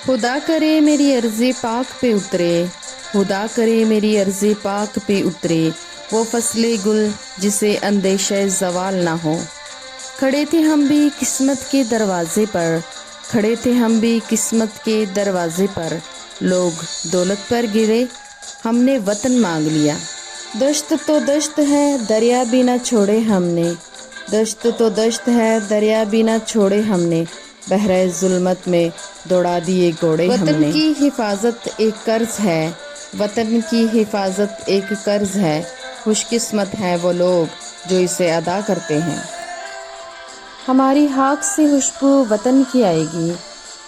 खुदा करे मेरी अर्ज़े पाक पे उतरे, खुदा करे मेरी अर्ज़े पाक पे उतरे, वो फसले गुल जिसे अंदेशे ज़वाल ना हो। खड़े थे हम भी किस्मत के दरवाजे पर, खड़े थे हम भी किस्मत के दरवाजे पर, लोग दौलत पर गिरे, हमने वतन मांग लिया। दश्त तो दश्त है दरिया भी ना छोड़े हमने, दश्त तो दश्त है दरिया भी ना छोड़े हमने, बहरे जुल्मत में दौड़ा दिए घोड़े हमने। वतन की हिफाजत एक कर्ज है, वतन की हिफाजत एक कर्ज है, खुशकिस्मत हैं वो लोग जो इसे अदा करते हैं। हमारी हाक से खुशबू वतन की आएगी,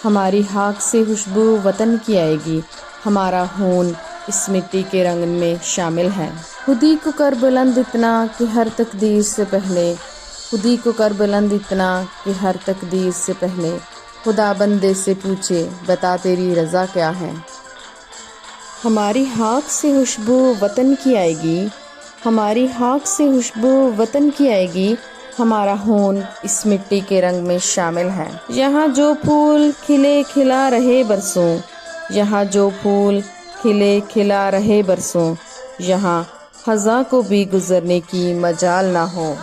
हमारी हाक से खुशबू वतन की आएगी, हमारा खून इस मिट्टी के रंग में शामिल है। खुदी को कर बुलंद इतना कि हर तकदीर से पहले, खुदी को कर बुलंद इतना कि हर तकदीर से पहले, खुदा बंदे से पूछे बता तेरी रज़ा क्या है। हमारी हाक से खुशबू वतन की आएगी, हमारी हाक से खुशबू वतन की आएगी, हमारा खून इस मिट्टी के रंग में शामिल है। यहाँ जो फूल खिले खिला रहे बरसों, यहाँ जो फूल खिले खिला रहे बरसों, यहाँ ख़ज़ां को भी गुज़रने की मजाल ना हो।